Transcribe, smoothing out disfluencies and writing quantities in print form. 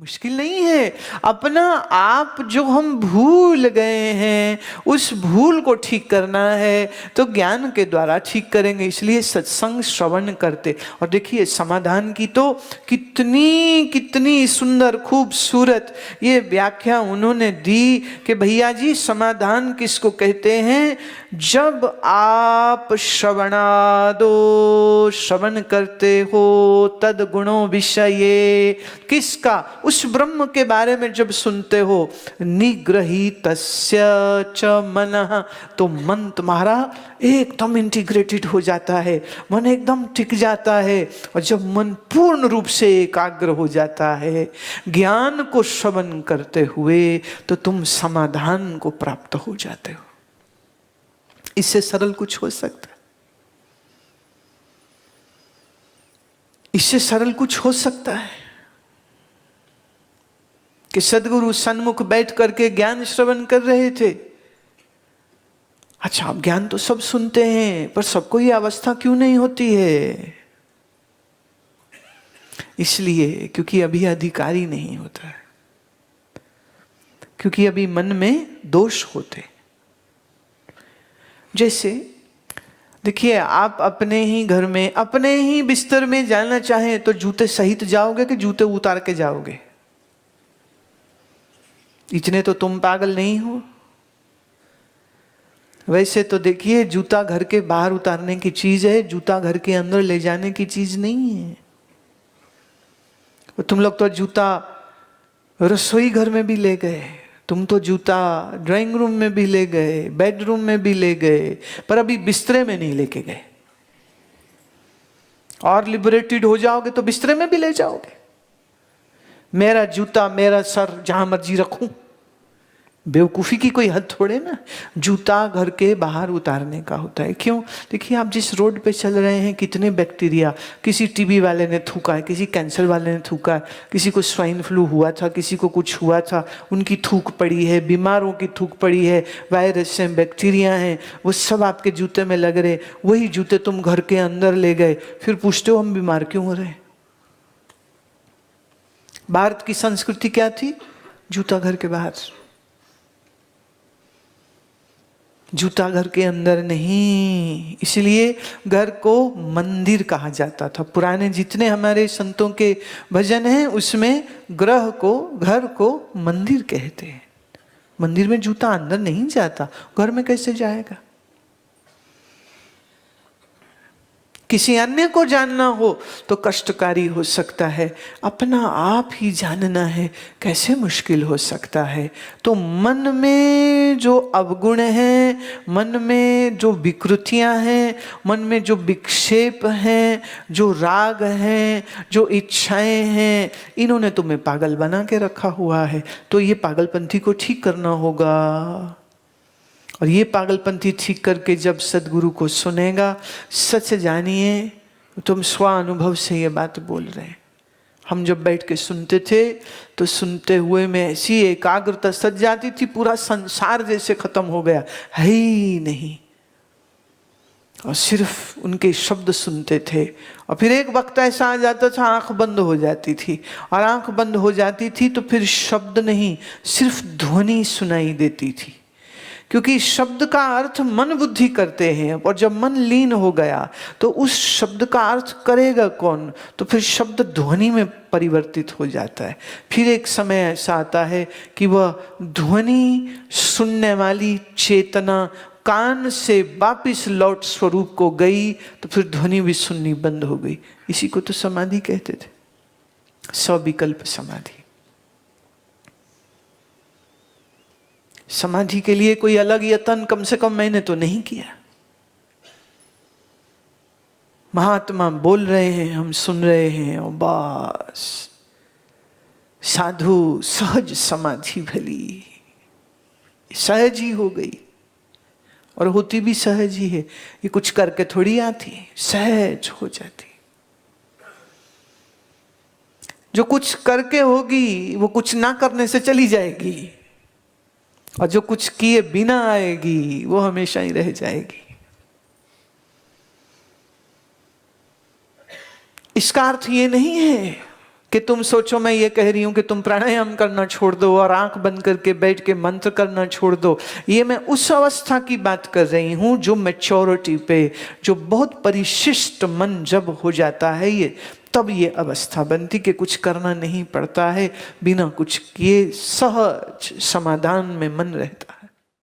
मुश्किल नहीं है। अपना आप जो हम भूल गए हैं उस भूल को ठीक करना है तो ज्ञान के द्वारा ठीक करेंगे। इसलिए सत्संग श्रवण करते। और देखिए समाधान की तो कितनी कितनी सुंदर खूबसूरत ये व्याख्या उन्होंने दी कि भैया जी समाधान किसको कहते हैं? जब आप श्रवणादो श्रवण करते हो तद गुणों विषये, किसका? उस ब्रह्म के बारे में जब सुनते हो, निगृहीतस्य च मनः, तो मन तुम्हारा एकदम इंटीग्रेटेड हो जाता है, मन एकदम टिक जाता है। और जब मन पूर्ण रूप से एकाग्र हो जाता है ज्ञान को श्रवण करते हुए, तो तुम समाधान को प्राप्त हो जाते हो। इससे सरल कुछ हो सकता है? इससे सरल कुछ हो सकता है कि सदगुरु सन्मुख बैठ करके ज्ञान श्रवण कर रहे थे? अच्छा, आप ज्ञान तो सब सुनते हैं, पर सबको ये अवस्था क्यों नहीं होती है? इसलिए क्योंकि अभी अधिकारी नहीं होता है, क्योंकि अभी मन में दोष होते। जैसे देखिए, आप अपने ही घर में अपने ही बिस्तर में जाना चाहें तो जूते सहित जाओगे कि जूते उतार के जाओगे? इतने तो तुम पागल नहीं हो। वैसे तो देखिए, जूता घर के बाहर उतारने की चीज है, जूता घर के अंदर ले जाने की चीज नहीं है। तुम लोग तो जूता रसोई घर में भी ले गए, तुम तो जूता ड्राइंग रूम में भी ले गए, बेडरूम में भी ले गए, पर अभी बिस्तरे में नहीं लेके गए। और लिबरेटेड हो जाओगे तो बिस्तरे में भी ले जाओगे। मेरा जूता मेरा सर जहां मर्जी रखूं, बेवकूफ़ी की कोई हद थोड़े ना। जूता घर के बाहर उतारने का होता है। क्यों? देखिए, आप जिस रोड पे चल रहे हैं, कितने बैक्टीरिया, किसी टीबी वाले ने थूका है, किसी कैंसर वाले ने थूका है, किसी को स्वाइन फ्लू हुआ था, किसी को कुछ हुआ था, उनकी थूक पड़ी है, बीमारों की थूक पड़ी है, वायरस हैं, बैक्टीरिया हैं, वो सब आपके जूते में लग रहे। वही जूते तुम घर के अंदर ले गए, फिर पूछते हो हम बीमार क्यों हो रहे? भारत की संस्कृति क्या थी? जूता घर के बाहर, जूता घर के अंदर नहीं। इसलिए घर को मंदिर कहा जाता था। पुराने जितने हमारे संतों के भजन हैं उसमें ग्रह को, घर को मंदिर कहते हैं। मंदिर में जूता अंदर नहीं जाता, घर में कैसे जाएगा? किसी अन्य को जानना हो तो कष्टकारी हो सकता है, अपना आप ही जानना है कैसे मुश्किल हो सकता है। तो मन में जो अवगुण हैं, मन में जो विकृतियां हैं, मन में जो विक्षेप हैं, जो राग हैं, जो इच्छाएं हैं, इन्होंने तुम्हें पागल बना के रखा हुआ है। तो ये पागलपंथी को ठीक करना होगा। और ये पागलपंथी ठीक करके जब सदगुरु को सुनेगा, सच जानिए तुम स्व अनुभव से ये बात बोल रहे हैं। हम जब बैठ के सुनते थे तो सुनते हुए में ऐसी एकाग्रता सज जाती थी, पूरा संसार जैसे खत्म हो गया, है ही नहीं। और सिर्फ उनके शब्द सुनते थे। और फिर एक वक्त ऐसा आ जाता था, आंख बंद हो जाती थी, और आंख बंद हो जाती थी तो फिर शब्द नहीं, सिर्फ ध्वनि सुनाई देती थी। क्योंकि शब्द का अर्थ मन बुद्धि करते हैं, और जब मन लीन हो गया तो उस शब्द का अर्थ करेगा कौन? तो फिर शब्द ध्वनि में परिवर्तित हो जाता है। फिर एक समय ऐसा आता है कि वह ध्वनि सुनने वाली चेतना कान से वापिस लौट स्वरूप को गई, तो फिर ध्वनि भी सुननी बंद हो गई। इसी को तो समाधि कहते थे, सविकल्प समाधि। समाधि के लिए कोई अलग यत्न कम से कम मैंने तो नहीं किया। महात्मा बोल रहे हैं, हम सुन रहे हैं, और बस साधु सहज समाधि भली, सहज ही हो गई। और होती भी सहज ही है, ये कुछ करके थोड़ी आती, सहज हो जाती। जो कुछ करके होगी वो कुछ ना करने से चली जाएगी, और जो कुछ किए बिना आएगी वो हमेशा ही रह जाएगी। इसका अर्थ ये नहीं है कि तुम सोचो मैं ये कह रही हूं कि तुम प्राणायाम करना छोड़ दो और आंख बंद करके बैठ के मंत्र करना छोड़ दो। ये मैं उस अवस्था की बात कर रही हूं जो मैच्योरिटी पे, जो बहुत परिशिष्ट मन जब हो जाता है ये, तब ये अवस्था बनती कि कुछ करना नहीं पड़ता है, बिना कुछ किए सहज समाधान में मन रहता है।